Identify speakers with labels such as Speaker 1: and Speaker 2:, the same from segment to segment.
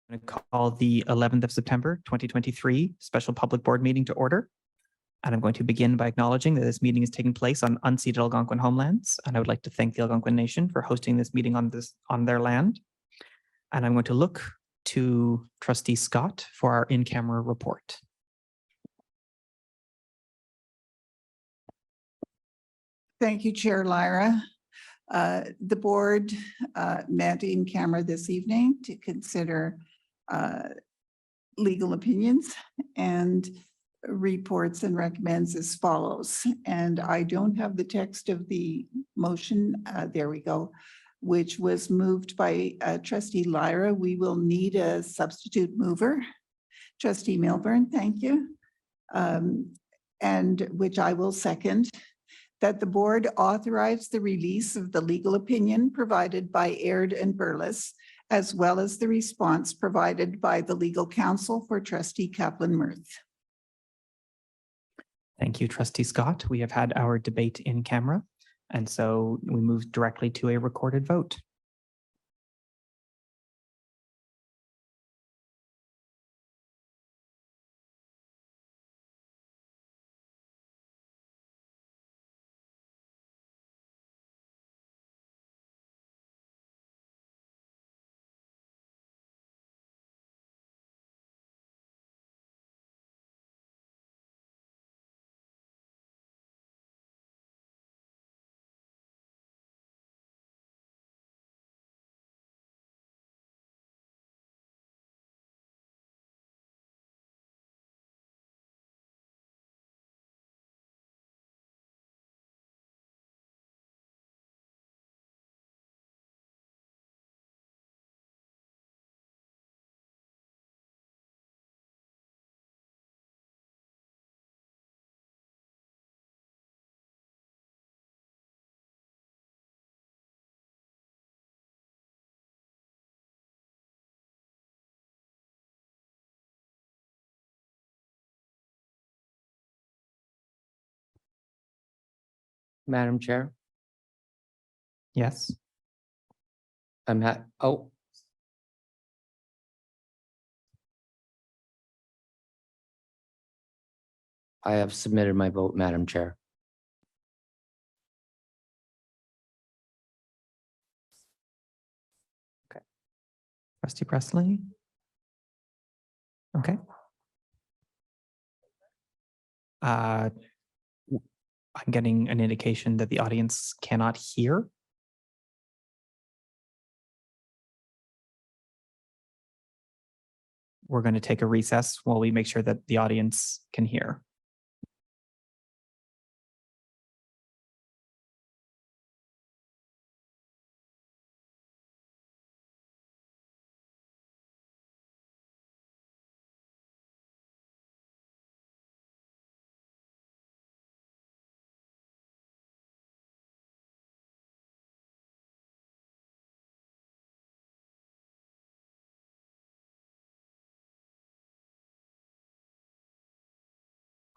Speaker 1: I'm going to call the 11th of September, 2023 special public board meeting to order. And I'm going to begin by acknowledging that this meeting is taking place on unceded Algonquin homelands. And I would like to thank the Algonquin Nation for hosting this meeting on their land. And I'm going to look to Trustee Scott for our in-camera report.
Speaker 2: Thank you, Chair Lyra. The board met in camera this evening to consider legal opinions and reports and recommends as follows. And I don't have the text of the motion. There we go, which was moved by Trustee Lyra. We will need a substitute mover. Trustee Milburn, thank you. And which I will second. That the board authorize the release of the legal opinion provided by Aird and Burles, as well as the response provided by the legal counsel for Trustee Kaplan-Murth.
Speaker 1: Thank you, Trustee Scott. We have had our debate in camera, and so we move directly to a recorded vote.
Speaker 3: Madam Chair,
Speaker 1: Yes.
Speaker 3: I have submitted my vote, Madam Chair.
Speaker 1: Trustee Presley? Okay. I'm getting an indication that the audience cannot hear. We're going to take a recess while we make sure that the audience can hear.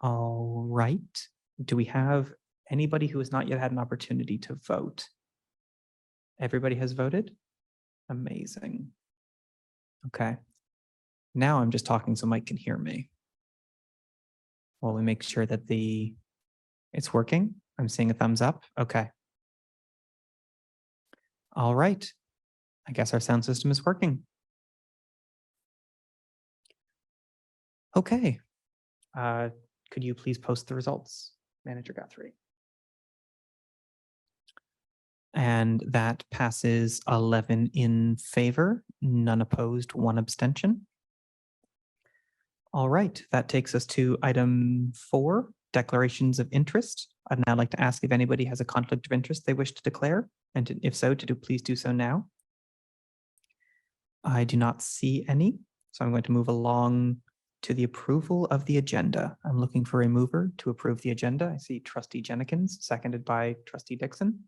Speaker 1: All right. Do we have anybody who has not yet had an opportunity to vote? Everybody has voted? Amazing. Okay. Now I'm just talking so Mike can hear me. While we make sure that it's working. I'm seeing a thumbs up. Okay. All right. I guess our sound system is working. Okay. Could you please post the results, Manager Guthrie? And that passes 11 in favor, none opposed, 1 abstention. All right, that takes us to item 4, declarations of interest. I'd now like to ask if anybody has a conflict of interest they wish to declare, and if so, please do so now. I do not see any, so I'm going to move along to the approval of the agenda. I'm looking for a mover to approve the agenda. I see Trustee Jennekins, seconded by Trustee Dixon.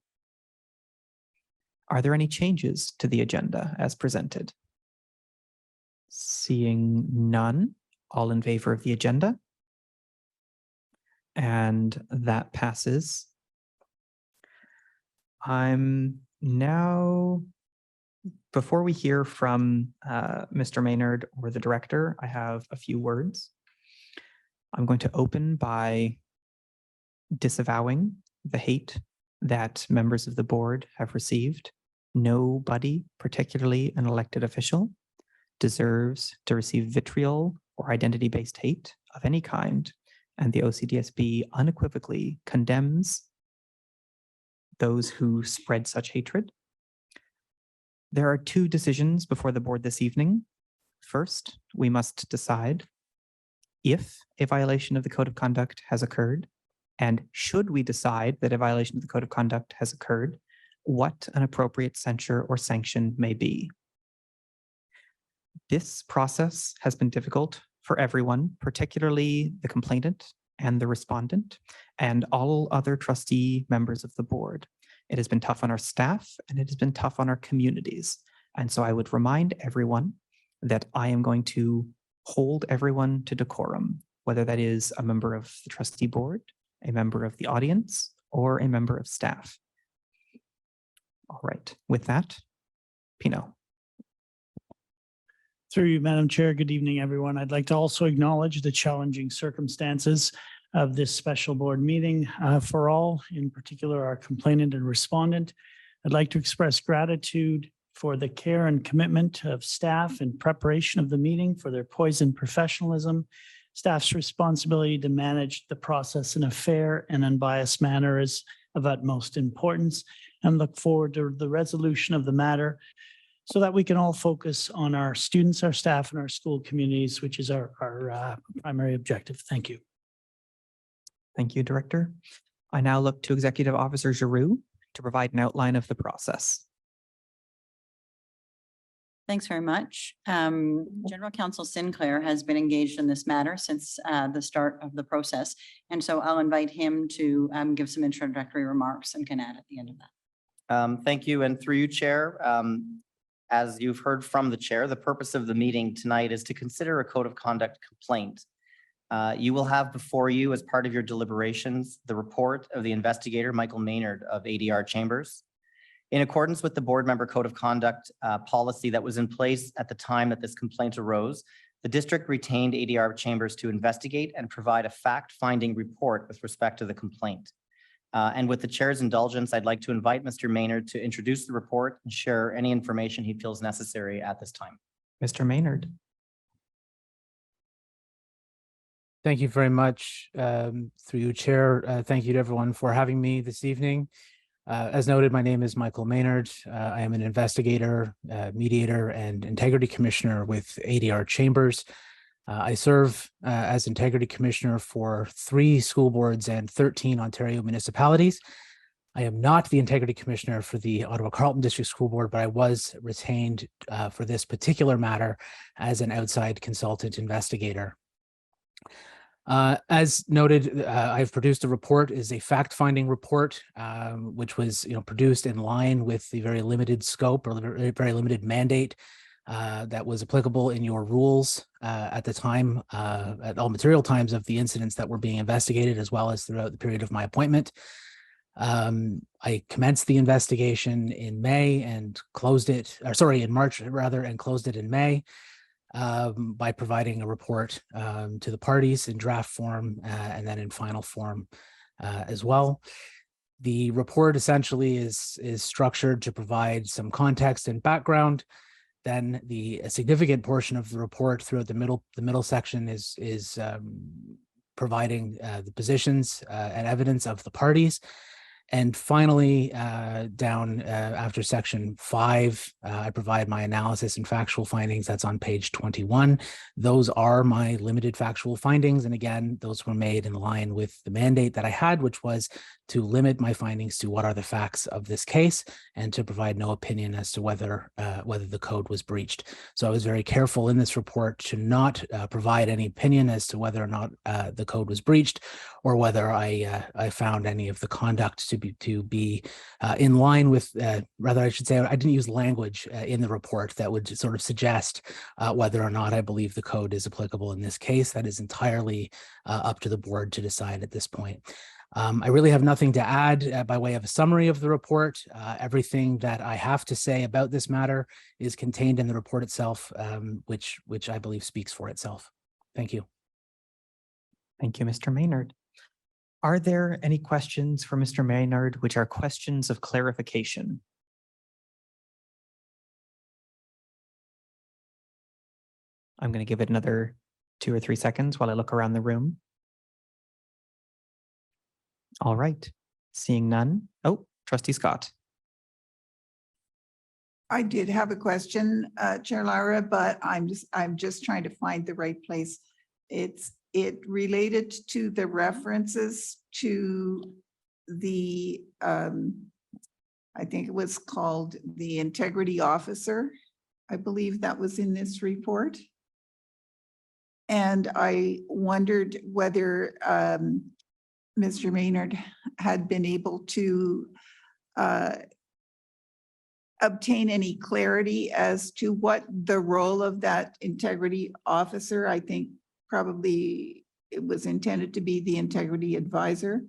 Speaker 1: Are there any changes to the agenda as presented? Seeing none, all in favor of the agenda? And that passes. I'm now Before we hear from Mr. Maynard or the director, I have a few words. I'm going to open by disavowing the hate that members of the board have received. Nobody, particularly an elected official, deserves to receive vitriol or identity-based hate of any kind, and the OCDSB unequivocally condemns those who spread such hatred. There are two decisions before the board this evening. First, we must decide if a violation of the code of conduct has occurred, and should we decide that a violation of the code of conduct has occurred, what an appropriate censure or sanction may be. This process has been difficult for everyone, particularly the complainant and the respondent, and all other trustee members of the board. It has been tough on our staff, and it has been tough on our communities. And so I would remind everyone that I am going to hold everyone to decorum, whether that is a member of the trustee board, a member of the audience, or a member of staff. All right, with that, Pino.
Speaker 4: Through you, Madam Chair, good evening, everyone. I'd like to also acknowledge the challenging circumstances of this special board meeting for all, in particular our complainant and respondent. I'd like to express gratitude for the care and commitment of staff in preparation of the meeting, for their poise and professionalism. Staff's responsibility to manage the process in a fair and unbiased manner is of utmost importance, and look forward to the resolution of the matter so that we can all focus on our students, our staff, and our school communities, which is our primary objective. Thank you.
Speaker 1: Thank you, Director. I now look to Executive Officer Giroux to provide an outline of the process.
Speaker 5: Thanks very much. General Counsel Sinclair has been engaged in this matter since the start of the process. And so I'll invite him to give some introductory remarks and can add at the end of that.
Speaker 6: Thank you. And through you, Chair, as you've heard from the chair, the purpose of the meeting tonight is to consider a code of conduct complaint. You will have before you, as part of your deliberations, the report of the investigator, Michael Maynard of ADR Chambers. In accordance with the board member code of conduct policy that was in place at the time that this complaint arose, the district retained ADR Chambers to investigate and provide a fact-finding report with respect to the complaint. And with the chair's indulgence, I'd like to invite Mr. Maynard to introduce the report and share any information he feels necessary at this time.
Speaker 1: Mr. Maynard.
Speaker 7: Thank you very much. Through you, Chair. Thank you to everyone for having me this evening. As noted, my name is Michael Maynard. I am an investigator, mediator, and integrity commissioner with ADR Chambers. I serve as integrity commissioner for 3 school boards and 13 Ontario municipalities. I am not the integrity commissioner for the Ottawa-Carleton District School Board, but I was retained for this particular matter as an outside consultant investigator. As noted, I've produced a report, is a fact-finding report, which was produced in line with the very limited scope or the very limited mandate that was applicable in your rules at the time, at all material times of the incidents that were being investigated, as well as throughout the period of my appointment. I commenced the investigation in May and closed it, or sorry, in March rather, and closed it in May by providing a report to the parties in draft form and then in final form as well. The report essentially is structured to provide some context and background. Then a significant portion of the report throughout the middle section is providing the positions and evidence of the parties. And finally, down after section 5, I provide my analysis and factual findings. That's on page 21. Those are my limited factual findings. And again, those were made in line with the mandate that I had, which was to limit my findings to what are the facts of this case and to provide no opinion as to whether the code was breached. So I was very careful in this report to not provide any opinion as to whether or not the code was breached or whether I found any of the conduct to be in line with, rather I should say, I didn't use language in the report that would sort of suggest whether or not I believe the code is applicable in this case. That is entirely up to the board to decide at this point. I really have nothing to add by way of a summary of the report. Everything that I have to say about this matter is contained in the report itself, which I believe speaks for itself. Thank you.
Speaker 1: Thank you, Mr. Maynard. Are there any questions for Mr. Maynard, which are questions of clarification? I'm going to give it another 2 or 3 seconds while I look around the room. All right, seeing none. Oh, Trustee Scott.
Speaker 2: I did have a question, Chair Lara, but I'm just trying to find the right place. It related to the references to the, I think it was called the integrity officer. I believe that was in this report. And I wondered whether Mr. Maynard had been able to obtain any clarity as to what the role of that integrity officer, I think probably it was intended to be the integrity advisor,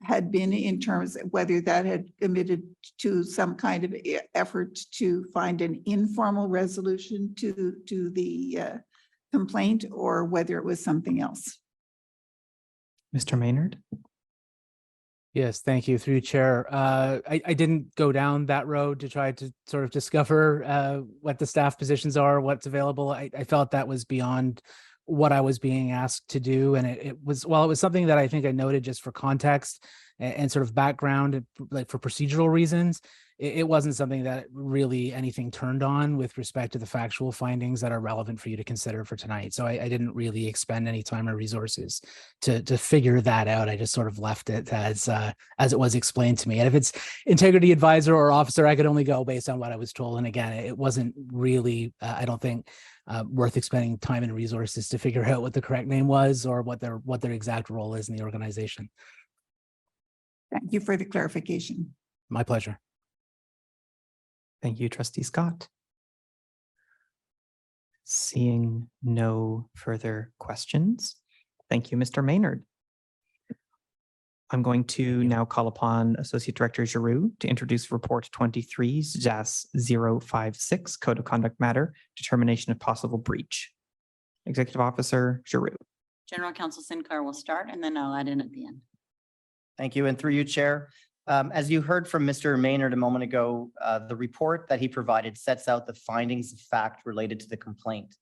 Speaker 2: had been, in terms of whether that had committed to some kind of effort to find an informal resolution to the complaint, or whether it was something else.
Speaker 1: Mr. Maynard?
Speaker 7: Yes, thank you, through you, Chair. I didn't go down that road to try to sort of discover what the staff positions are, what's available. I felt that was beyond what I was being asked to do. And it was something that I think I noted just for context and sort of background, like for procedural reasons. It wasn't something that really anything turned on with respect to the factual findings that are relevant for you to consider for tonight. So I didn't really expend any time or resources to figure that out. I just sort of left it as it was explained to me. And if it's integrity advisor or officer, I could only go based on what I was told. And again, it wasn't really, I don't think, worth expending time and resources to figure out what the correct name was or what their exact role is in the organization.
Speaker 2: Thank you for the clarification.
Speaker 7: My pleasure.
Speaker 1: Thank you, Trustee Scott. Seeing no further questions, thank you, Mr. Maynard. I'm going to now call upon Associate Director Giroux to introduce Report 23-056, Code of Conduct Matter, Determination of Possible Breach. Executive Officer Giroux.
Speaker 5: General Counsel Sinclair will start, and then I'll add in at the end.
Speaker 6: Thank you. And through you, Chair. As you heard from Mr. Maynard a moment ago, the report that he provided sets out the findings of fact related to the complaint.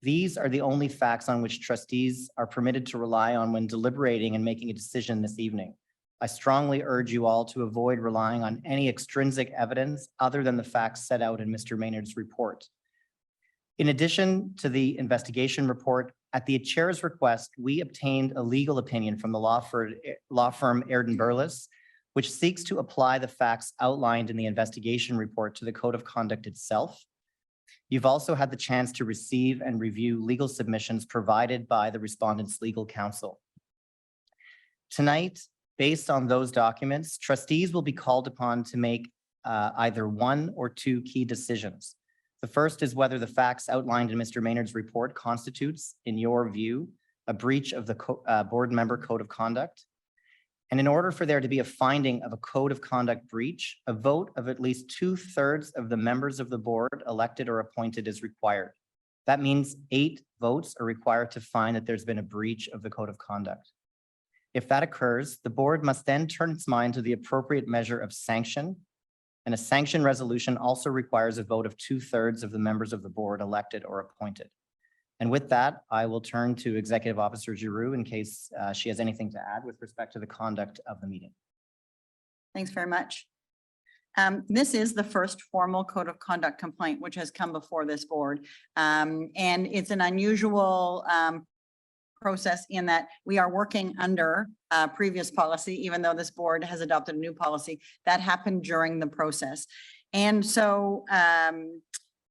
Speaker 6: These are the only facts on which trustees are permitted to rely on when deliberating and making a decision this evening. I strongly urge you all to avoid relying on any extrinsic evidence other than the facts set out in Mr. Maynard's report. In addition to the investigation report, at the chair's request, we obtained a legal opinion from the law firm Airden Burles, which seeks to apply the facts outlined in the investigation report to the Code of Conduct itself. You've also had the chance to receive and review legal submissions provided by the respondent's legal counsel. Tonight, based on those documents, trustees will be called upon to make either one or two key decisions. The first is whether the facts outlined in Mr. Maynard's report constitutes, in your view, a breach of the board member code of conduct. And in order for there to be a finding of a code of conduct breach, a vote of at least 2/3 of the members of the board elected or appointed is required. That means 8 votes are required to find that there's been a breach of the code of conduct. If that occurs, the board must then turn its mind to the appropriate measure of sanction. And a sanction resolution also requires a vote of 2/3 of the members of the board elected or appointed. And with that, I will turn to Executive Officer Giroux in case she has anything to add with respect to the conduct of the meeting.
Speaker 5: Thanks very much. This is the first formal code of conduct complaint which has come before this board. And it's an unusual process in that we are working under previous policy, even though this board has adopted a new policy that happened during the process. And so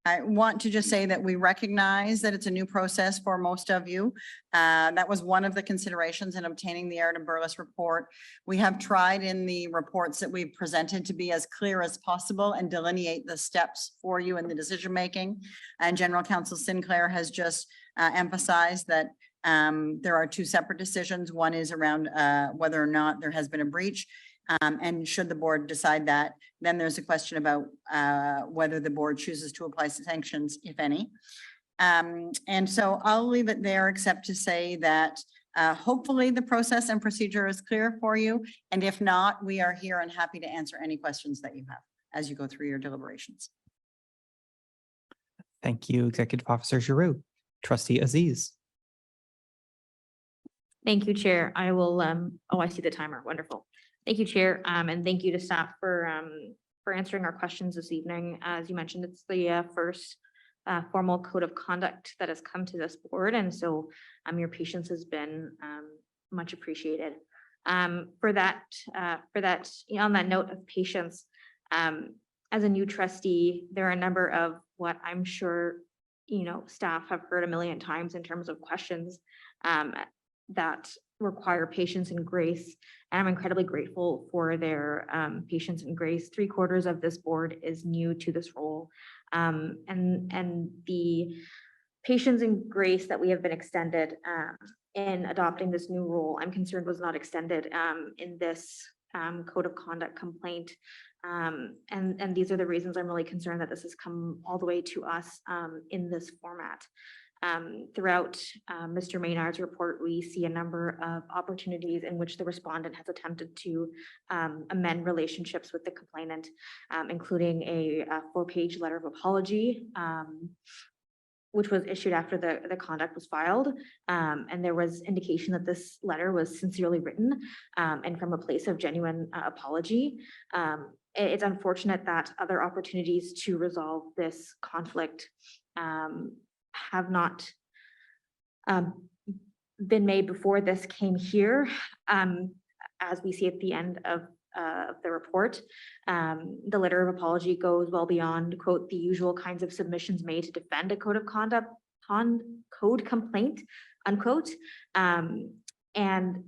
Speaker 5: I want to just say that we recognize that it's a new process for most of you. That was one of the considerations in obtaining the Airden Burles report. We have tried in the reports that we've presented to be as clear as possible and delineate the steps for you in the decision making. And General Counsel Sinclair has just emphasized that There are two separate decisions. One is around whether or not there has been a breach. And should the board decide that, then there's a question about whether the board chooses to apply sanctions, if any. And so I'll leave it there, except to say that hopefully the process and procedure is clear for you. And if not, we are here and happy to answer any questions that you have as you go through your deliberations.
Speaker 1: Thank you, Executive Officer Giroux. Trustee Aziz.
Speaker 8: Thank you, Chair. I will, oh, I see the timer. Wonderful. Thank you, Chair. And thank you to staff for answering our questions this evening. As you mentioned, it's the first formal code of conduct that has come to this board. And so your patience has been much appreciated. For that, on that note of patience, as a new trustee, there are a number of what I'm sure, staff have heard a million times in terms of questions that require patience and grace. And I'm incredibly grateful for their patience and grace. 3/4 of this board is new to this role. And the patience and grace that we have been extended in adopting this new role, I'm concerned was not extended in this code of conduct complaint. And these are the reasons I'm really concerned that this has come all the way to us in this format. Throughout Mr. Maynard's report, we see a number of opportunities in which the respondent has attempted to amend relationships with the complainant, including a 4-page letter of apology, which was issued after the conduct was filed. And there was indication that this letter was sincerely written and from a place of genuine apology. It's unfortunate that other opportunities to resolve this conflict have not been made before this came here. As we see at the end of the report, the letter of apology goes well beyond, quote, the usual kinds of submissions made to defend a code of conduct, code complaint, unquote. And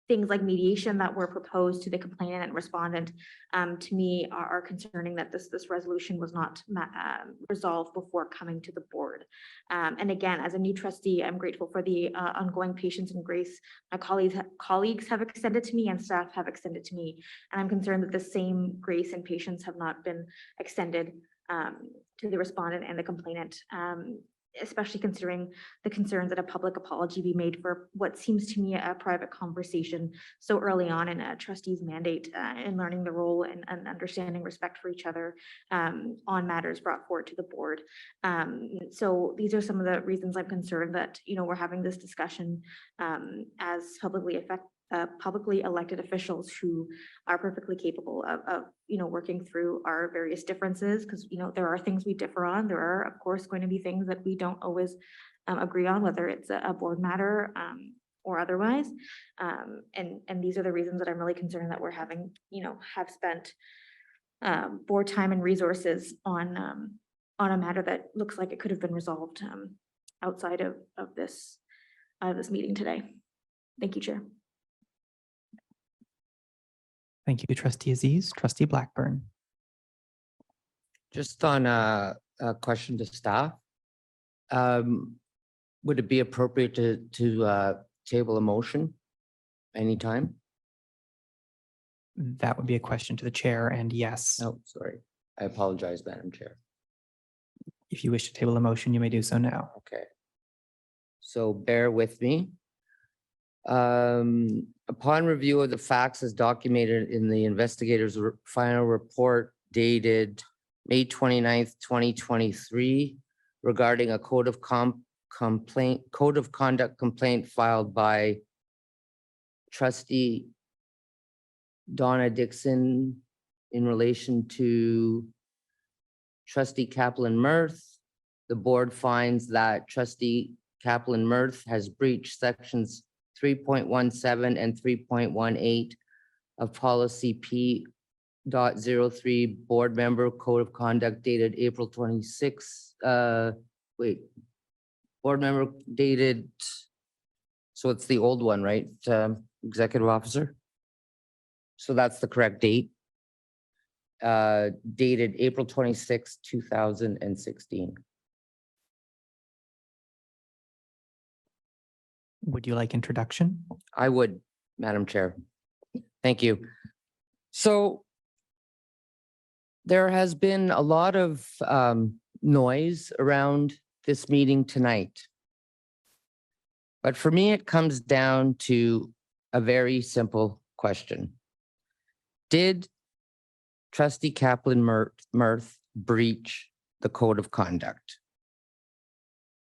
Speaker 8: things like mediation that were proposed to the complainant and respondent, to me are concerning that this resolution was not resolved before coming to the board. And again, as a new trustee, I'm grateful for the ongoing patience and grace my colleagues have extended to me and staff have extended to me. And I'm concerned that the same grace and patience have not been extended to the respondent and the complainant. Especially considering the concerns that a public apology be made for what seems to me a private conversation so early on in a trustee's mandate in learning the role and understanding respect for each other on matters brought forward to the board. So these are some of the reasons I'm concerned that, we're having this discussion as publicly elected officials who are perfectly capable of working through our various differences, because there are things we differ on. There are, of course, going to be things that we don't always agree on, whether it's a board matter or otherwise. And these are the reasons that I'm really concerned that we're having, have spent board time and resources on a matter that looks like it could have been resolved outside of this meeting today. Thank you, Chair.
Speaker 1: Thank you, Trustee Aziz. Trustee Blackburn.
Speaker 3: Just on a question to staff. Would it be appropriate to table a motion anytime?
Speaker 1: That would be a question to the chair, and yes,
Speaker 3: Oh, sorry. I apologize, Madam Chair.
Speaker 1: if you wish to table a motion, you may do so now.
Speaker 3: Okay. So bear with me. Upon review of the facts as documented in the investigator's final report dated May 29th, 2023, regarding a code of conduct complaint filed by Trustee Donna Dixon in relation to Trustee Kaplan-Murth. The board finds that Trustee Kaplan-Murth has breached sections 3.17 and 3.18 of policy P.03 board member code of conduct dated April 26. Board member dated, so it's the old one, right? Executive officer. So that's the correct date. Dated April 26, 2016.
Speaker 1: Would you like introduction?
Speaker 3: I would, Madam Chair. Thank you. So there has been a lot of noise around this meeting tonight. But for me, it comes down to a very simple question. Did Trustee Kaplan Mirth breach the code of conduct?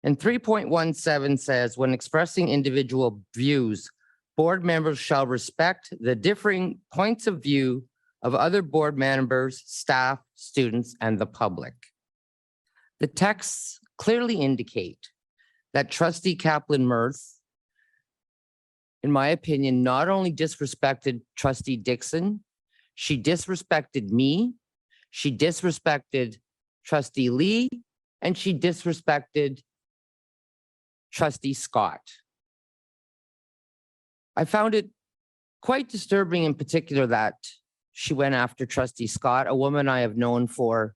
Speaker 3: And 3.17 says, when expressing individual views, board members shall respect the differing points of view of other board members, staff, students, and the public. The texts clearly indicate that Trustee Kaplan Mirth, in my opinion, not only disrespected Trustee Dixon, she disrespected me, she disrespected Trustee Lee, and she disrespected Trustee Scott. I found it quite disturbing in particular that she went after Trustee Scott, a woman I have known for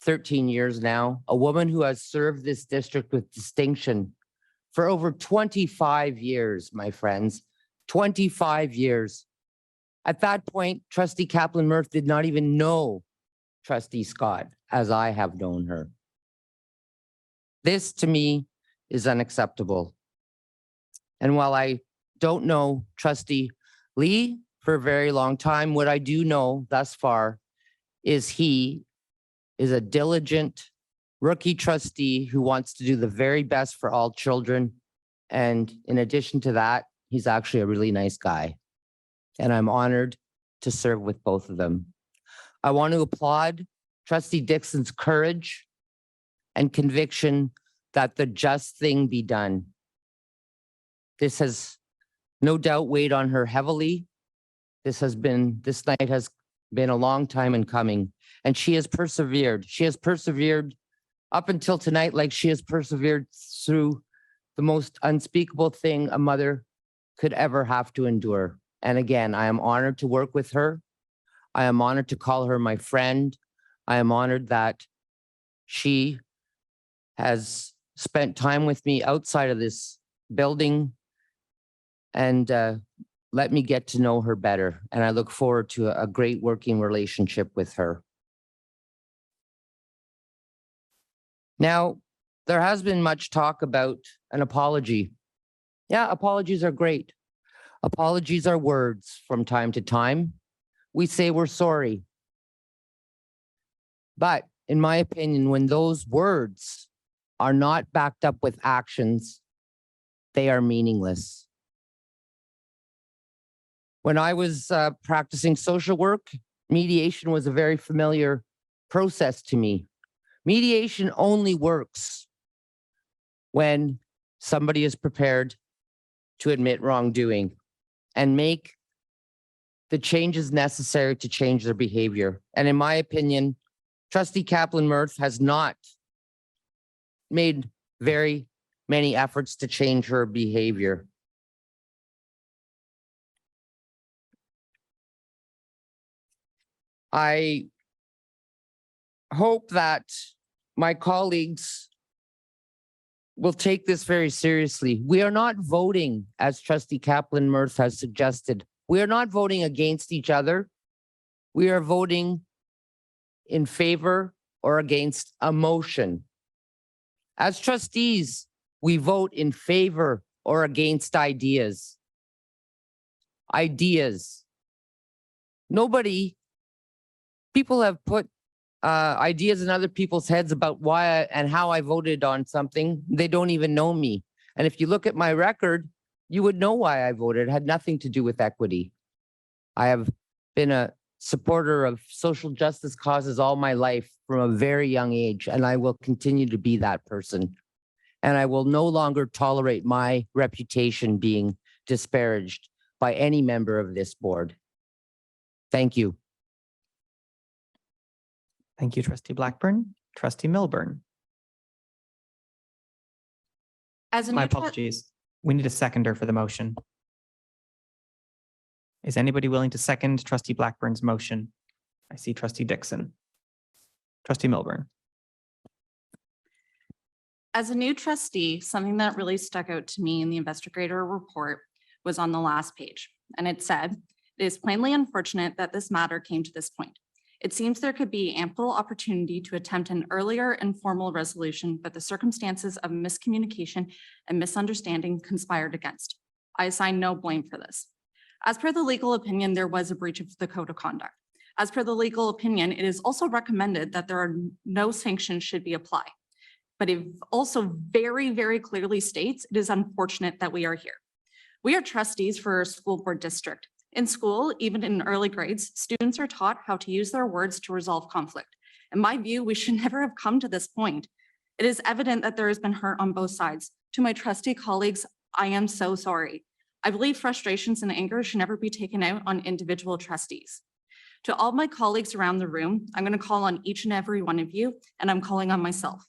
Speaker 3: 13 years now, a woman who has served this district with distinction for over 25 years, my friends, 25 years. At that point, Trustee Kaplan Mirth did not even know Trustee Scott as I have known her. This to me is unacceptable. And while I don't know Trustee Lee for a very long time, what I do know thus far is he is a diligent rookie trustee who wants to do the very best for all children. And in addition to that, he's actually a really nice guy. And I'm honored to serve with both of them. I want to applaud Trustee Dixon's courage and conviction that the just thing be done. This has no doubt weighed on her heavily. This night has been a long time in coming, and she has persevered. She has persevered up until tonight, like she has persevered through the most unspeakable thing a mother could ever have to endure. And again, I am honored to work with her. I am honored to call her my friend. I am honored that she has spent time with me outside of this building and let me get to know her better. And I look forward to a great working relationship with her. Now, there has been much talk about an apology. Yeah, apologies are great. Apologies are words from time to time. We say we're sorry. But in my opinion, when those words are not backed up with actions, they are meaningless. When I was practicing social work, mediation was a very familiar process to me. Mediation only works when somebody is prepared to admit wrongdoing and make the changes necessary to change their behavior. And in my opinion, Trustee Kaplan Mirth has not made very many efforts to change her behavior. I hope that my colleagues will take this very seriously. We are not voting, as Trustee Kaplan Mirth has suggested. We are not voting against each other. We are voting in favor or against a motion. As trustees, we vote in favor or against ideas. Ideas. People have put ideas in other people's heads about why and how I voted on something. They don't even know me. And if you look at my record, you would know why I voted. It had nothing to do with equity. I have been a supporter of social justice causes all my life from a very young age, and I will continue to be that person. And I will no longer tolerate my reputation being disparaged by any member of this board. Thank you.
Speaker 1: Thank you, Trustee Blackburn. Trustee Milburn.
Speaker 8: As a
Speaker 1: My
Speaker 8: new tru-
Speaker 1: apologies. We need a seconder for the motion. Is anybody willing to second Trustee Blackburn's motion? I see Trustee Dixon. Trustee Milburn.
Speaker 9: As a new trustee, something that really stuck out to me in the investigator report was on the last page. And it said, "It is plainly unfortunate that this matter came to this point. It seems there could be ample opportunity to attempt an earlier informal resolution, but the circumstances of miscommunication and misunderstanding conspired against. I assign no blame for this. As per the legal opinion, there was a breach of the code of conduct. As per the legal opinion, it is also recommended that there are no sanctions should be applied. But it also very, very clearly states it is unfortunate that we are here. We are trustees for our school board district. In school, even in early grades, students are taught how to use their words to resolve conflict. In my view, we should never have come to this point. It is evident that there has been hurt on both sides. To my trustee colleagues, I am so sorry. I believe frustrations and anger should never be taken out on individual trustees. To all my colleagues around the room, I'm going to call on each and every one of you, and I'm calling on myself.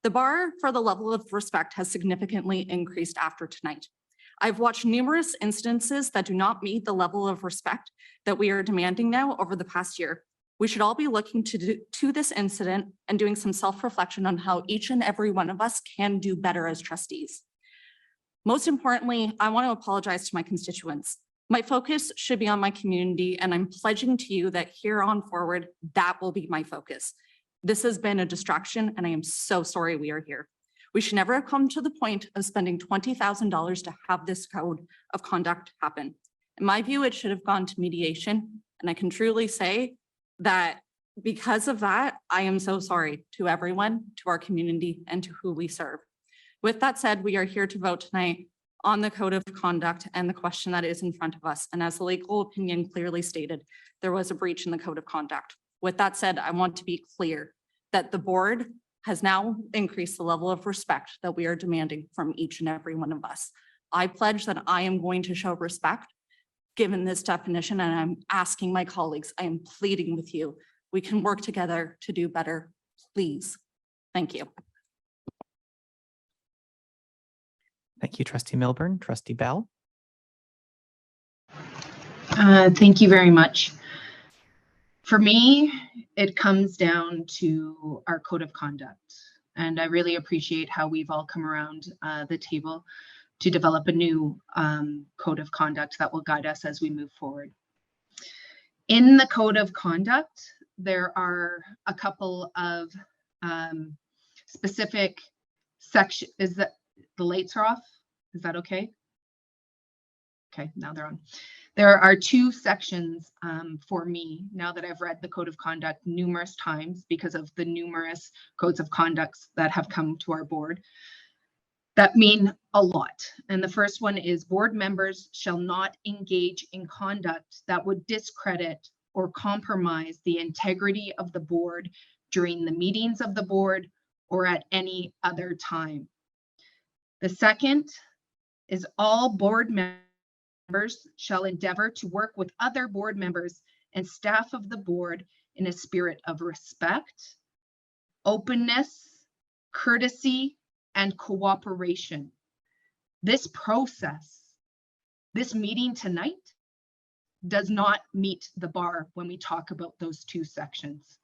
Speaker 9: The bar for the level of respect has significantly increased after tonight. I've watched numerous instances that do not meet the level of respect that we are demanding now over the past year. We should all be looking to this incident and doing some self-reflection on how each and every one of us can do better as trustees. Most importantly, I want to apologize to my constituents. My focus should be on my community, and I'm pledging to you that here on forward, that will be my focus. This has been a distraction, and I am so sorry we are here. We should never have come to the point of spending $20,000 to have this code of conduct happen. In my view, it should have gone to mediation, and I can truly say that because of that, I am so sorry to everyone, to our community, and to who we serve. With that said, we are here to vote tonight on the code of conduct and the question that is in front of us. And as the legal opinion clearly stated, there was a breach in the code of conduct. With that said, I want to be clear that the board has now increased the level of respect that we are demanding from each and every one of us. I pledge that I am going to show respect given this definition, and I'm asking my colleagues, I am pleading with you, we can work together to do better, please. Thank you.
Speaker 1: Thank you, Trustee Milburn. Trustee Bell.
Speaker 10: Thank you very much. For me, it comes down to our code of conduct. And I really appreciate how we've all come around the table to develop a new code of conduct that will guide us as we move forward. In the code of conduct, there are a couple of specific sections. Is that the lights are off? Is that okay? Okay, now they're on. There are two sections for me now that I've read the code of conduct numerous times because of the numerous codes of conducts that have come to our board that mean a lot. And the first one is board members shall not engage in conduct that would discredit or compromise the integrity of the board during the meetings of the board or at any other time. The second is all board members shall endeavor to work with other board members and staff of the board in a spirit of respect, openness, courtesy, and cooperation. This process, this meeting tonight, does not meet the bar when we talk about those two sections.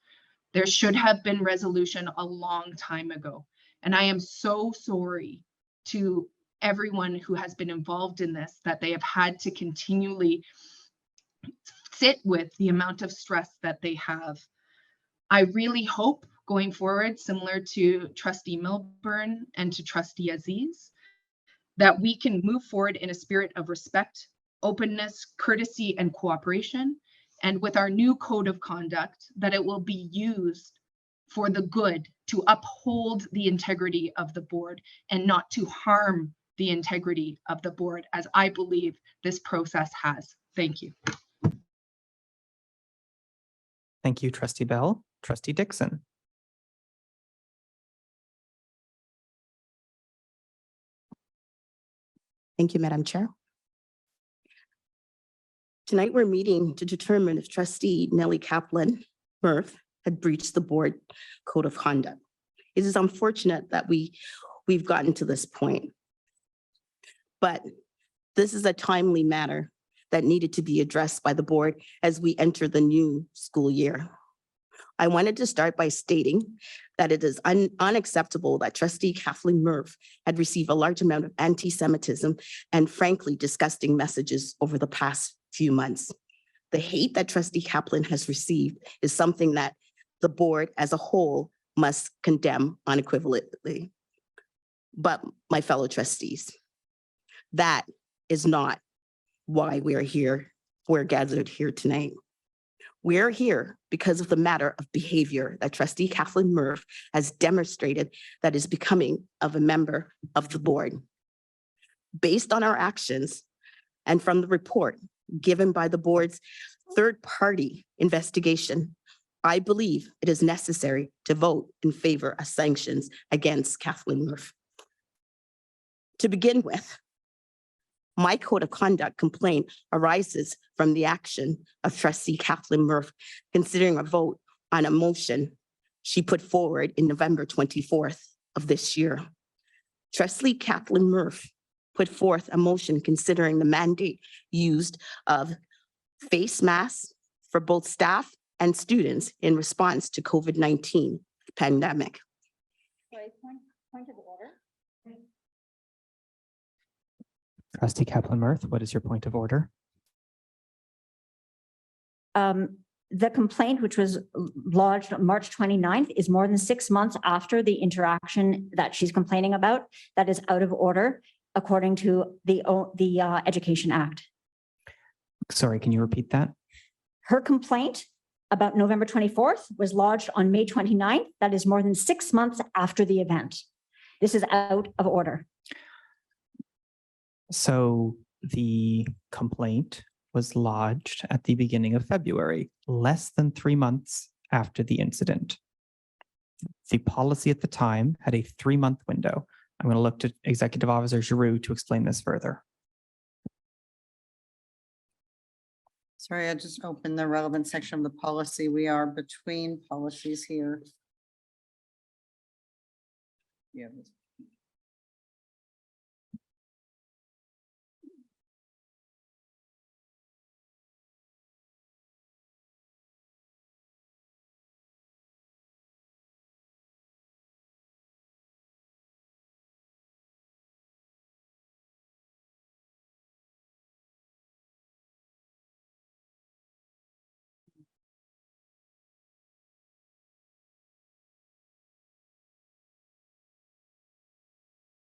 Speaker 10: There should have been resolution a long time ago. And I am so sorry to everyone who has been involved in this, that they have had to continually sit with the amount of stress that they have. I really hope going forward, similar to Trustee Milburn and to Trustee Aziz, that we can move forward in a spirit of respect, openness, courtesy, and cooperation. And with our new code of conduct, that it will be used for the good to uphold the integrity of the board and not to harm the integrity of the board, as I believe this process has. Thank you.
Speaker 1: Thank you, Trustee Bell. Trustee Dixon.
Speaker 11: Thank you, Madam Chair. Tonight, we're meeting to determine if Trustee Nellie Kaplan Murph had breached the board code of conduct. It is unfortunate that we've gotten to this point, but this is a timely matter that needed to be addressed by the board as we enter the new school year. I wanted to start by stating that it is unacceptable that trustee Kathleen Murph had received a large amount of anti-Semitism and frankly disgusting messages over the past few months. The hate that trustee Kaplan has received is something that the board as a whole must condemn unequivocally. But my fellow trustees, that is not why we are here. We're gathered here tonight. We're here because of the matter of behavior that trustee Kathleen Murph has demonstrated that is becoming of a member of the board. Based on our actions and from the report given by the board's third-party investigation, I believe it is necessary to vote in favor of sanctions against Kathleen Murph. To begin with, my code of conduct complaint arises from the action of trustee Kathleen Murph considering a vote on a motion she put forward in November 24th of this year. Trustee Kathleen Murph put forth a motion considering the mandate used of face masks for both staff and students in response to COVID-19 pandemic.
Speaker 8: Point of order.
Speaker 1: Trustee Kaplan-Murph, what is your point of order?
Speaker 12: The complaint, which was lodged on March 29th, is more than 6 months after the interaction that she's complaining about. That is out of order according to the Education Act.
Speaker 1: Sorry, can you repeat that?
Speaker 12: Her complaint about November 24th was lodged on May 29th. That is more than 6 months after the event. This is out of order.
Speaker 1: So the complaint was lodged at the beginning of February, less than 3 months after the incident. The policy at the time had a 3-month window. I'm going to look to Executive Officer Giroux to explain this further.
Speaker 5: Sorry, I just opened the relevant section of the policy. We are between policies here. Yeah.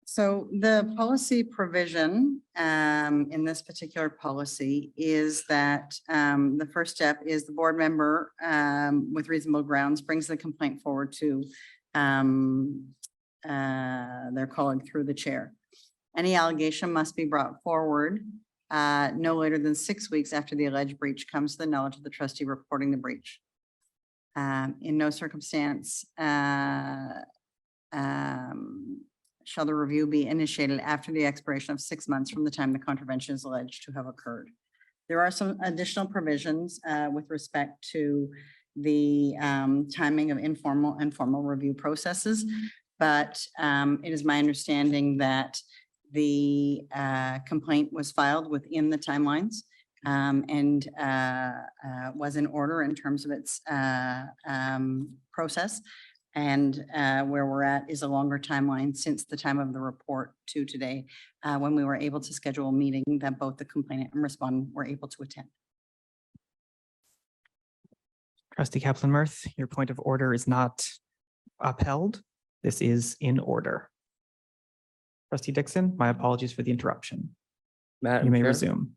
Speaker 5: So the policy provision in this particular policy is that the first step is the board member with reasonable grounds brings the complaint forward to their colleague through the chair. Any allegation must be brought forward no later than 6 weeks after the alleged breach comes to the knowledge of the trustee reporting the breach. In no circumstance shall the review be initiated after the expiration of 6 months from the time the contravention is alleged to have occurred. There are some additional provisions with respect to the timing of informal and formal review processes, but it is my understanding that the complaint was filed within the timelines and was in order in terms of its process. And where we're at is a longer timeline since the time of the report to today, when we were able to schedule a meeting that both the complainant and respondent were able to attend.
Speaker 1: Trustee Kaplan-Murph, your point of order is not upheld. This is in order. Trustee Dixon, my apologies for the interruption.
Speaker 3: Madam
Speaker 1: You may
Speaker 3: Chair?
Speaker 1: resume.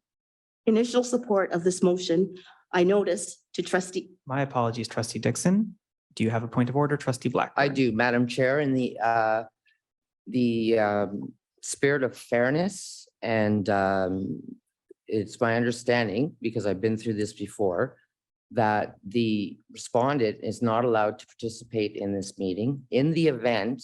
Speaker 11: Initial support of this motion, I noticed to trustee.
Speaker 1: My apologies, Trustee Dixon. Do you have a point of order, Trustee Blackburn?
Speaker 3: I do, Madam Chair, in the spirit of fairness, and it's my understanding, because I've been through this before, that the respondent is not allowed to participate in this meeting. In the event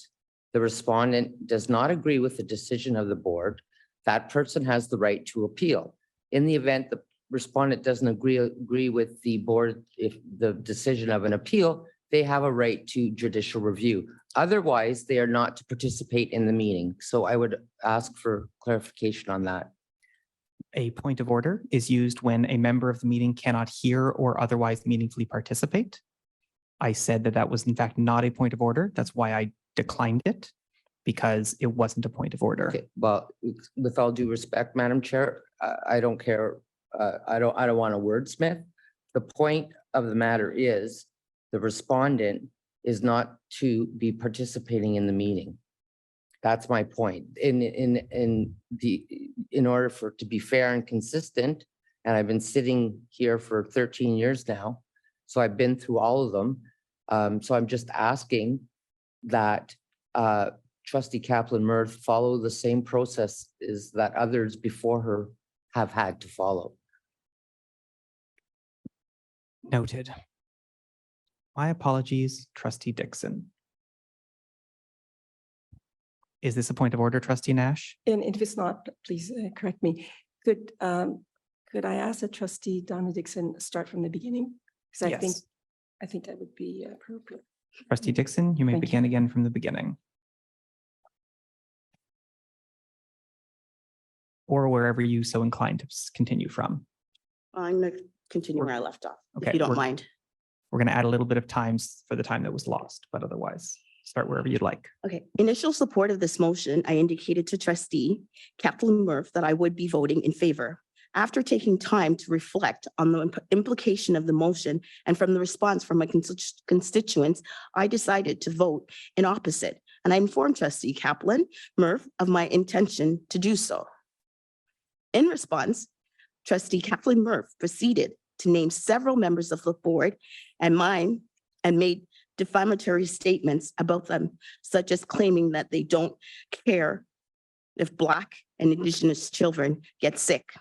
Speaker 3: the respondent does not agree with the decision of the board, that person has the right to appeal. In the event the respondent doesn't agree with the board, if the decision of an appeal, they have a right to judicial review. Otherwise, they are not to participate in the meeting. So I would ask for clarification on that.
Speaker 1: A point of order is used when a member of the meeting cannot hear or otherwise meaningfully participate. I said that that was in fact not a point of order. That's why I declined it, because it wasn't a point of order.
Speaker 3: Okay, well, with all due respect, Madam Chair, I don't care. I don't want to wordsmith. The point of the matter is the respondent is not to be participating in the meeting. That's my point. In order for it to be fair and consistent, and I've been sitting here for 13 years now, so I've been through all of them. So I'm just asking that Trustee Kaplan-Murphy follow the same process is that others before her have had to follow.
Speaker 1: Noted. My apologies, Trustee Dixon. Is this a point of order, Trustee Nash?
Speaker 13: And if it's not, please correct me. Could I ask that Trustee Donna Dixon start from the beginning? Because
Speaker 1: Yes.
Speaker 13: I think that would be appropriate.
Speaker 1: Trustee Dixon, you may
Speaker 13: Thank you.
Speaker 1: begin again from the beginning. Or wherever you so inclined to continue from.
Speaker 11: I'm going to continue where I left off,
Speaker 1: Okay,
Speaker 11: if you don't
Speaker 1: we're-
Speaker 11: mind.
Speaker 1: We're going to add a little bit of time for the time that was lost, but otherwise start wherever you'd like.
Speaker 11: Okay, initial support of this motion, I indicated to Trustee Kaplan-Murphy that I would be voting in favor. After taking time to reflect on the implication of the motion and from the response from my constituents, I decided to vote in opposite. And I informed Trustee Kaplan-Murphy of my intention to do so. In response, Trustee Kaplan-Murphy proceeded to name several members of the board and made defamatory statements about them, such as claiming that they don't care if Black and Indigenous children get sick,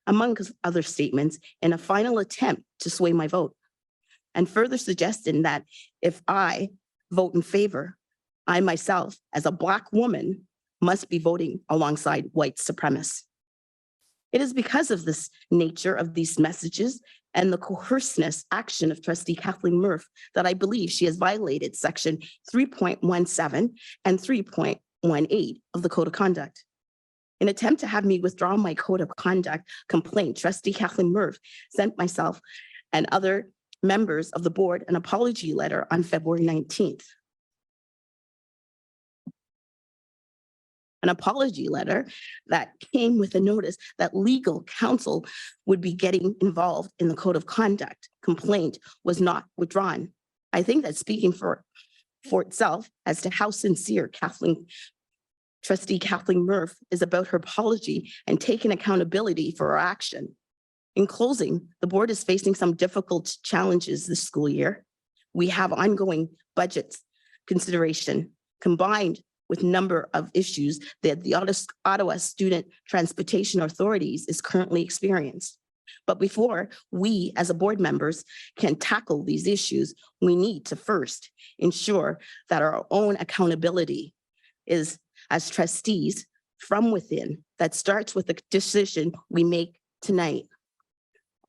Speaker 11: among other statements, in a final attempt to sway my vote, and further suggesting that if I vote in favor, I myself, as a Black woman, must be voting alongside white supremacists. It is because of this nature of these messages and the coerciveness action of Trustee Kaplan-Murphy that I believe she has violated section 3.17 and 3.18 of the Code of Conduct. In attempt to have me withdraw my Code of Conduct complaint, Trustee Kaplan-Murphy sent myself and other members of the board an apology letter on February 19th. An apology letter that came with a notice that legal counsel would be getting involved in the Code of Conduct complaint was not withdrawn. I think that's speaking for itself as to how sincere Trustee Kaplan-Murphy is about her apology and taking accountability for her action. In closing, the board is facing some difficult challenges this school year. We have ongoing budget consideration combined with number of issues that the Ottawa Student Transportation Authorities is currently experiencing. But before we as a board members can tackle these issues, we need to first ensure that our own accountability is as trustees from within that starts with the decision we make tonight.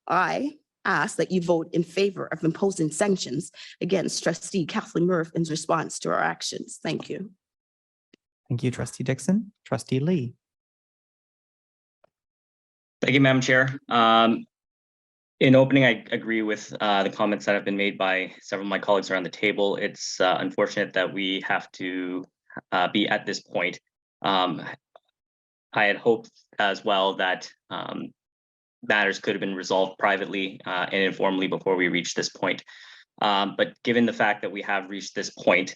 Speaker 11: I ask that you vote in favor of imposing sanctions against Trustee Kaplan-Murphy in response to our actions. Thank you.
Speaker 1: Thank you, Trustee Dixon. Trustee Lee.
Speaker 14: Thank you, Madam Chair. In opening, I agree with the comments that have been made by several of my colleagues around the table. It's unfortunate that we have to be at this point. I had hoped as well that matters could have been resolved privately and informally before we reached this point. But given the fact that we have reached this point,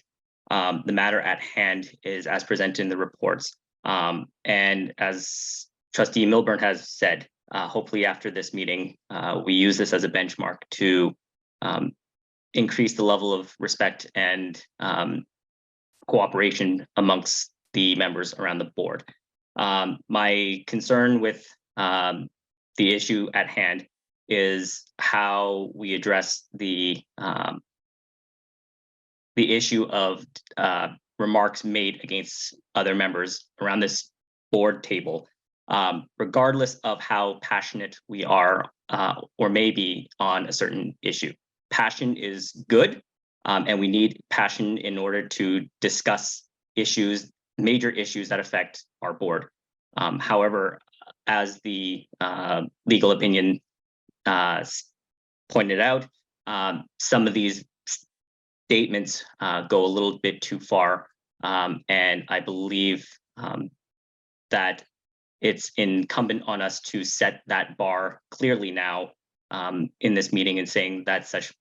Speaker 14: the matter at hand is as presented in the reports. And as Trustee Milburn has said, hopefully after this meeting, we use this as a benchmark to increase the level of respect and cooperation amongst the members around the board. My concern with the issue at hand is how we address the issue of remarks made against other members around this board table, regardless of how passionate we are or may be on a certain issue. Passion is good, and we need passion in order to discuss issues, major issues that affect our board. However, as the legal opinion pointed out, some of these statements go a little bit too far. And I believe that it's incumbent on us to set that bar clearly now in this meeting and saying that such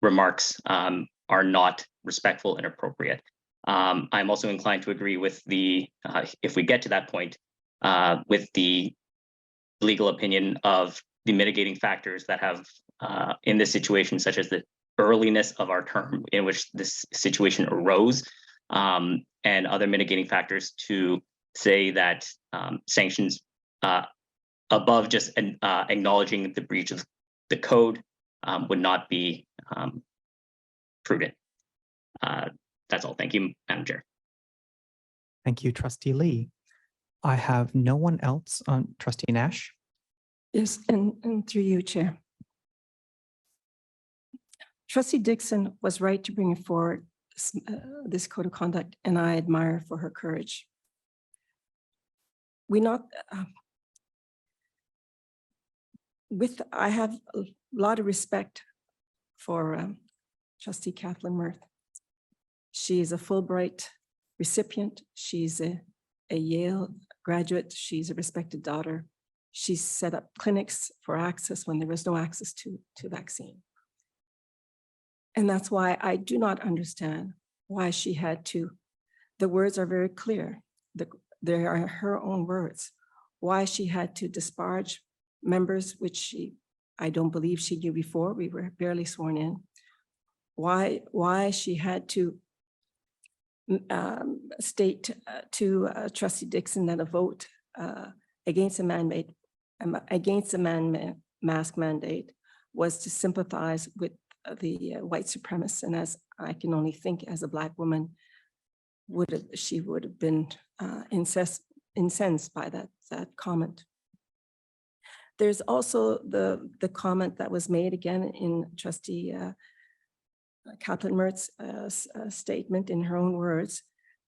Speaker 14: remarks are not respectful and appropriate. I'm also inclined to agree with the, if we get to that point, with the legal opinion of the mitigating factors that have in this situation, such as the earliness of our term in which this situation arose, and other mitigating factors to say that sanctions above just acknowledging the breach of the code would not be prudent. That's all. Thank you, Madam Chair.
Speaker 1: Thank you, Trustee Lee. I have no one else on Trustee Nash.
Speaker 13: Yes, and through you, Chair. Trustee Dixon was right to bring forward this code of conduct, and I admire for her courage. I have a lot of respect for Trustee Kathleen Murph. She is a Fulbright recipient. She's a Yale graduate. She's a respected daughter. She's set up clinics for access when there was no access to vaccine. And that's why I do not understand why she had to, the words are very clear. They are her own words, why she had to disparage members, which I don't believe she knew before. We were barely sworn in. Why she had to state to Trustee Dixon that a vote against a mask mandate was to sympathize with the white supremacists. And as I can only think, as a Black woman, she would have been incensed by that comment. There's also the comment that was made again in Trustee Kathleen Mertz's statement in her own words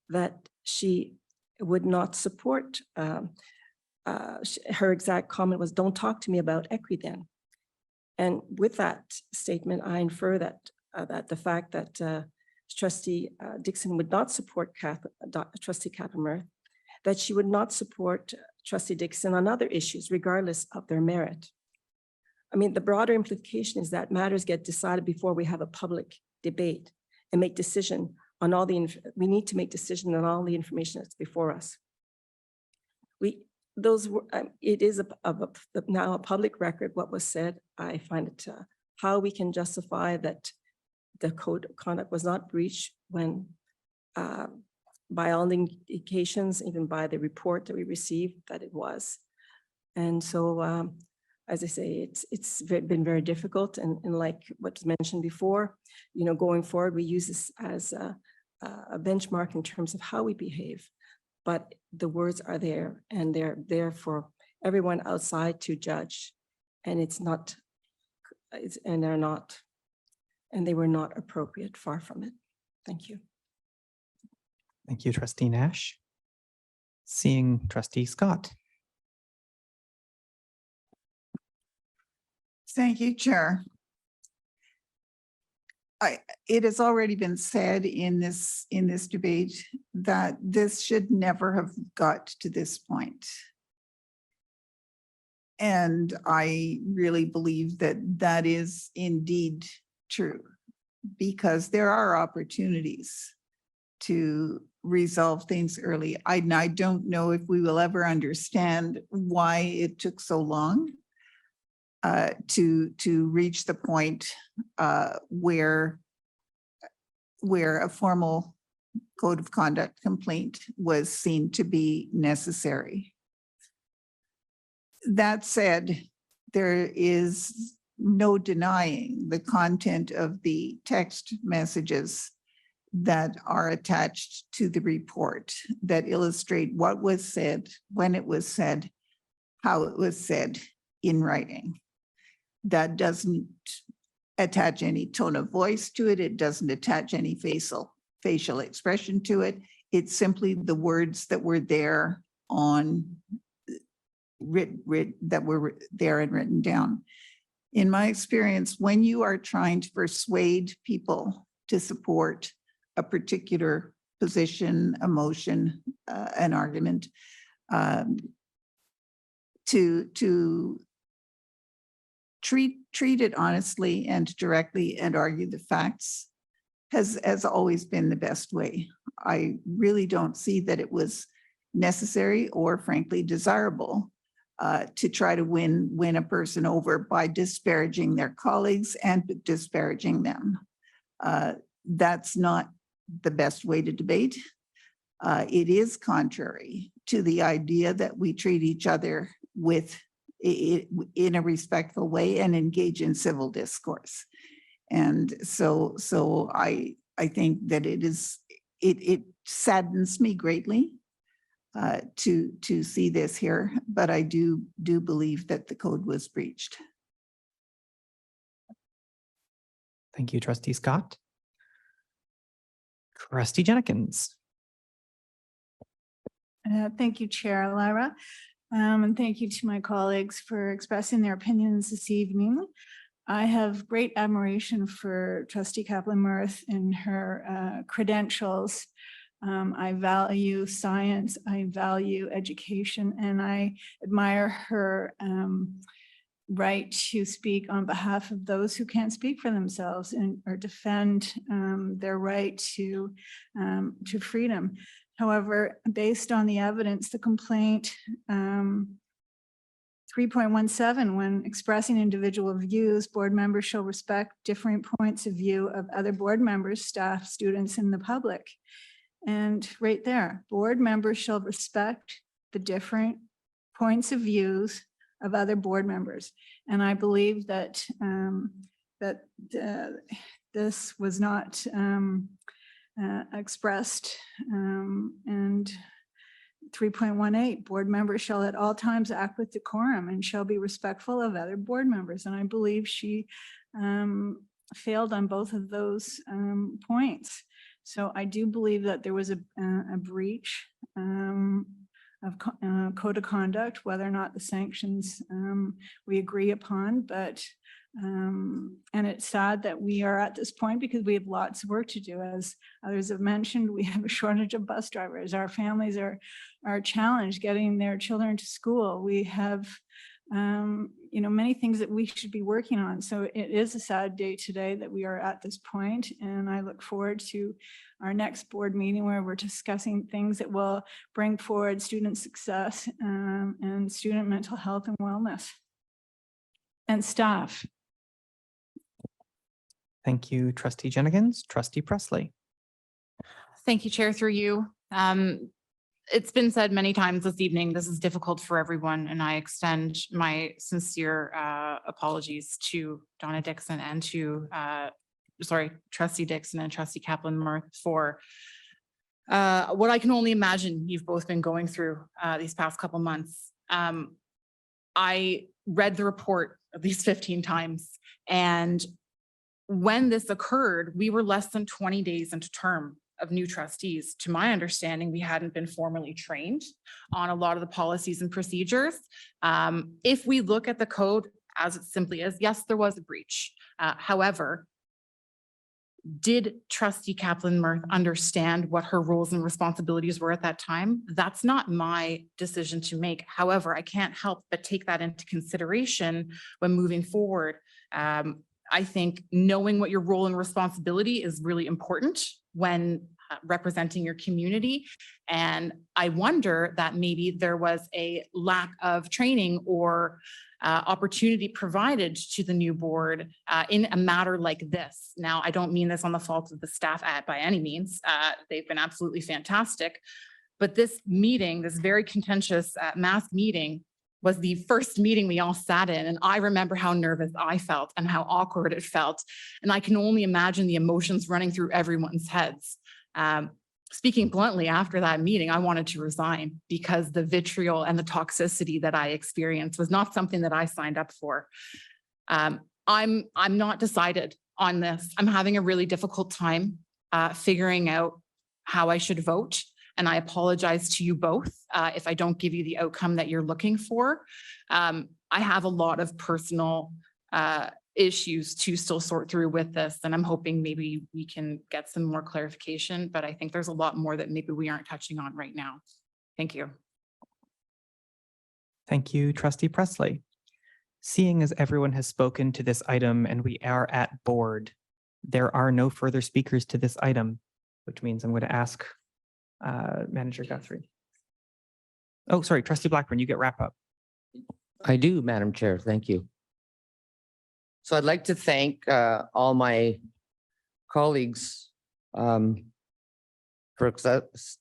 Speaker 13: that she would not support, her exact comment was, "Don't talk to me about equity then." And with that statement, I infer that the fact that Trustee Dixon would not support Trustee Kathleen Mertz, that she would not support Trustee Dixon on other issues, regardless of their merit. I mean, the broader implication is that matters get decided before we have a public debate and make decision on all we need to make decision on all the information that's before us. It is now a public record what was said. I find it how we can justify that the code of conduct was not breached when by all indications, even by the report that we received, that it was. And so, as I say, it's been very difficult. And like what was mentioned before, going forward, we use this as a benchmark in terms of how we behave. But the words are there, and they're there for everyone outside to judge. And they were not appropriate, far from it. Thank you.
Speaker 1: Thank you, Trustee Nash. Seeing Trustee Scott.
Speaker 2: Thank you, Chair. It has already been said in this debate that this should never have got to this point. And I really believe that that is indeed true, because there are opportunities to resolve things early. I don't know if we will ever understand why it took so long to reach the point where a formal code of conduct complaint was seen to be necessary. That said, there is no denying the content of the text messages that are attached to the report that illustrate what was said, when it was said, how it was said in writing. That doesn't attach any tone of voice to it. It doesn't attach any facial expression to it. It's simply the words that were there that were there and written down. In my experience, when you are trying to persuade people to support a particular position, a motion, an argument, to treat it honestly and directly and argue the facts has always been the best way. I really don't see that it was necessary or frankly desirable to try to win a person over by disparaging their colleagues and disparaging them. That's not the best way to debate. It is contrary to the idea that we treat each other in a respectful way and engage in civil discourse. And so I think that it saddens me greatly to see this here, but I do believe that the code was breached.
Speaker 1: Thank you, Trustee Scott. Trustee Jenkins.
Speaker 15: Thank you, Chair Lyra. And thank you to my colleagues for expressing their opinions this evening. I have great admiration for Trustee Kaplan-Myrth and her credentials. I value science, I value education, and I admire her right to speak on behalf of those who can't speak for themselves or defend their right to freedom. However, based on the evidence, the complaint 3.17, when expressing individual views, board members shall respect different points of view of other board members, staff, students, and the public. And right there, board members shall respect the different points of views of other board members. And I believe that this was not expressed. And 3.18, board members shall at all times act with decorum and shall be respectful of other board members. And I believe she failed on both of those points. So I do believe that there was a breach of code of conduct, whether or not the sanctions we agree upon, but and it's sad that we are at this point because we have lots of work to do. As others have mentioned, we have a shortage of bus drivers. Our families are challenged getting their children to school. We have many things that we should be working on. So it is a sad day today that we are at this point, and I look forward to our next board meeting where we're discussing things that will bring forward student success and student mental health and wellness and staff.
Speaker 1: Thank you, Trustee Jenkins. Trustee Presley.
Speaker 9: Thank you, Chair, through you. It's been said many times this evening, this is difficult for everyone, and I extend my sincere apologies to Donna Dixon and to, Trustee Dixon and Trustee Kaplan-Myrth for what I can only imagine you've both been going through these past couple months. I read the report at least 15 times, and when this occurred, we were less than 20 days into term of new trustees. To my understanding, we hadn't been formally trained on a lot of the policies and procedures. If we look at the code as it simply is, yes, there was a breach. However, did Trustee Kaplan-Myrth understand what her roles and responsibilities were at that time? That's not my decision to make. However, I can't help but take that into consideration when moving forward. I think knowing what your role and responsibility is really important when representing your community. And I wonder that maybe there was a lack of training or opportunity provided to the new board in a matter like this. Now, I don't mean this on the fault of the staff by any means. They've been absolutely fantastic. But this meeting, this very contentious mass meeting, was the first meeting we all sat in. And I remember how nervous I felt and how awkward it felt. And I can only imagine the emotions running through everyone's heads. Speaking bluntly, after that meeting, I wanted to resign because the vitriol and the toxicity that I experienced was not something that I signed up for. I'm not decided on this. I'm having a really difficult time figuring out how I should vote. And I apologize to you both if I don't give you the outcome that you're looking for. I have a lot of personal
Speaker 16: issues to still sort through with this. And I'm hoping maybe we can get some more clarification, but I think there's a lot more that maybe we aren't touching on right now. Thank you.
Speaker 1: Thank you, Trustee Presley. Seeing as everyone has spoken to this item and we are at board, there are no further speakers to this item, which means I'm going to ask Manager Guthrie. Oh, sorry, Trustee Blackburn, you get wrap up.
Speaker 3: I do, Madam Chair. Thank you. So I'd like to thank all my colleagues for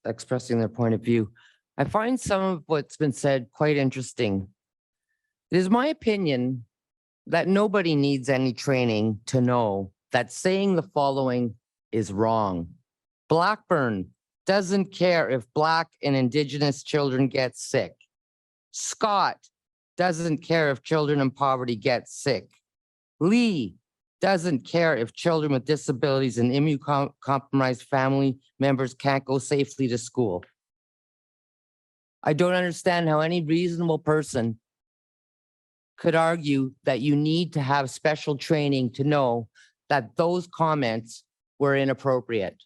Speaker 3: expressing their point of view. I find some of what's been said quite interesting. It is my opinion that nobody needs any training to know that saying the following is wrong. Blackburn doesn't care if Black and Indigenous children get sick. Scott doesn't care if children in poverty get sick. Lee doesn't care if children with disabilities and immunocompromised family members can't go safely to school. I don't understand how any reasonable person could argue that you need to have special training to know that those comments were inappropriate.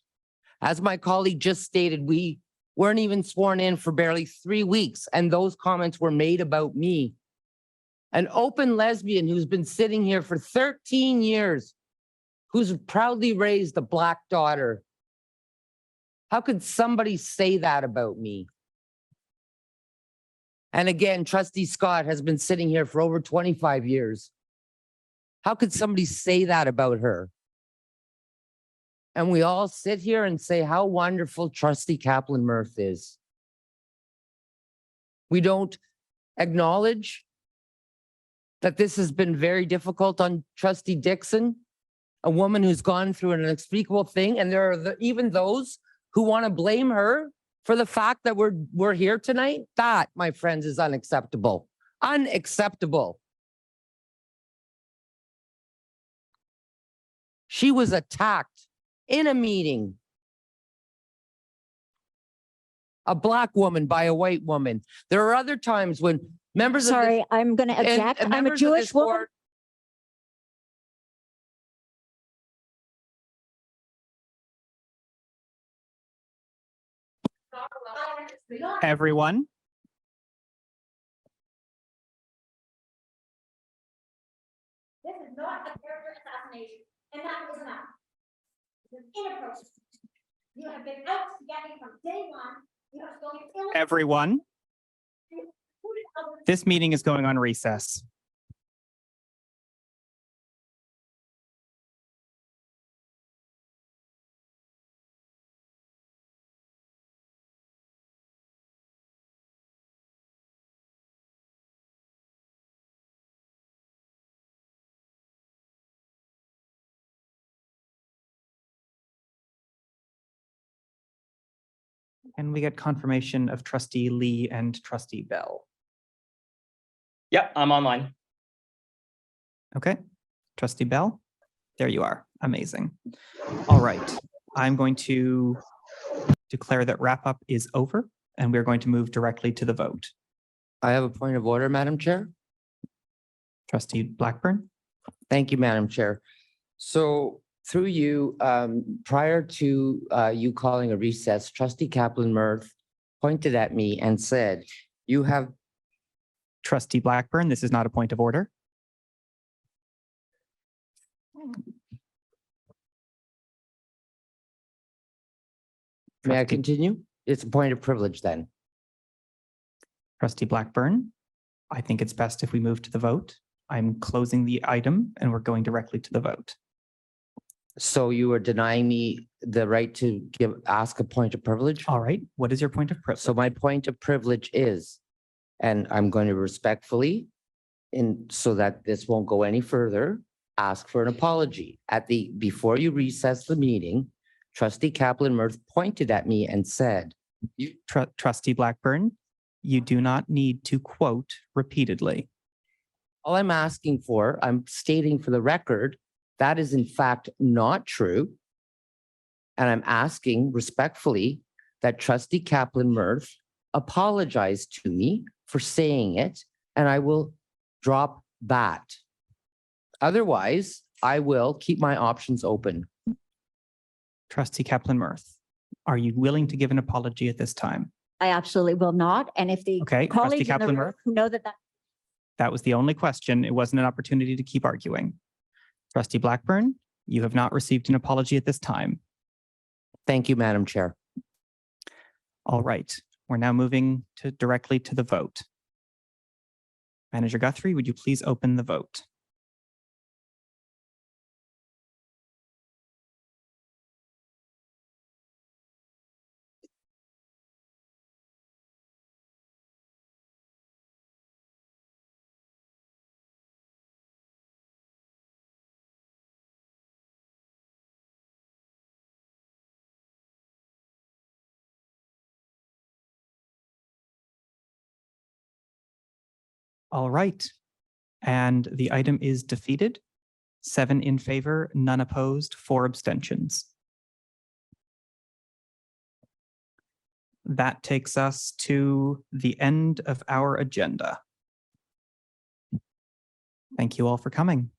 Speaker 3: As my colleague just stated, we weren't even sworn in for barely 3 weeks, and those comments were made about me. An open lesbian who's been sitting here for 13 years, who's proudly raised a Black daughter. How could somebody say that about me? And again, Trustee Scott has been sitting here for over 25 years. How could somebody say that about her? And we all sit here and say how wonderful Trustee Kaplan Murth is. We don't acknowledge that this has been very difficult on Trustee Dixon, a woman who's gone through an unspeakable thing. And there are even those who want to blame her for the fact that we're here tonight. That, my friends, is unacceptable. Unacceptable. She was attacked in a meeting. A Black woman by a white woman. There are other times when members of
Speaker 12: Sorry,
Speaker 3: this,
Speaker 12: I'm going to object. I'm a
Speaker 3: members of
Speaker 12: Jewish
Speaker 3: this
Speaker 12: woman.
Speaker 3: board-
Speaker 1: Everyone,
Speaker 12: This is not a character assassination, and that is enough. This is inappropriate. You have been out getting from day one. You have spoken ill.
Speaker 1: everyone, this meeting is going on recess. Can we get confirmation of Trustee Lee and Trustee Bell?
Speaker 14: Yep, I'm online.
Speaker 1: Okay, Trustee Bell, there you are. Amazing. All right, I'm going to declare that wrap up is over and we're going to move directly to the vote.
Speaker 3: I have a point of order, Madam Chair.
Speaker 1: Trustee Blackburn?
Speaker 3: Thank you, Madam Chair. So through you, prior to you calling a recess, Trustee Kaplan Murth pointed at me and said, you have.
Speaker 1: Trustee Blackburn, this is not a point of order.
Speaker 3: May I
Speaker 1: Trustee-
Speaker 3: continue? It's a point of privilege then.
Speaker 1: Trustee Blackburn, I think it's best if we move to the vote. I'm closing the item and we're going directly to the vote.
Speaker 3: So you are denying me the right to ask a point of privilege?
Speaker 1: All right, what is your point of privilege?
Speaker 3: So my point of privilege is, and I'm going to respectfully, so that this won't go any further, ask for an apology. Before you recess the meeting, Trustee Kaplan Murth pointed at me and said,
Speaker 1: Trustee Blackburn, you do not need to quote repeatedly.
Speaker 3: all I'm asking for, I'm stating for the record, that is in fact not true. And I'm asking respectfully that Trustee Kaplan Murth apologize to me for saying it, and I will drop that. Otherwise, I will keep my options open.
Speaker 1: Trustee Kaplan-Murphy, are you willing to give an apology at this time?
Speaker 12: I absolutely will not. And if the
Speaker 1: Okay, Trustee
Speaker 12: colleagues in the room
Speaker 1: Kaplan-Murphy?
Speaker 12: who know that
Speaker 1: That was the only question. It wasn't an opportunity to keep arguing. Trustee Blackburn, you have not received an apology at this time.
Speaker 3: Thank you, Madam Chair.
Speaker 1: All right, we're now moving directly to the vote. Manager Guthrie, would you please open the vote? All right, and the item is defeated. 7 in favor, none opposed, 4 abstentions. That takes us to the end of our agenda. Thank you all for coming.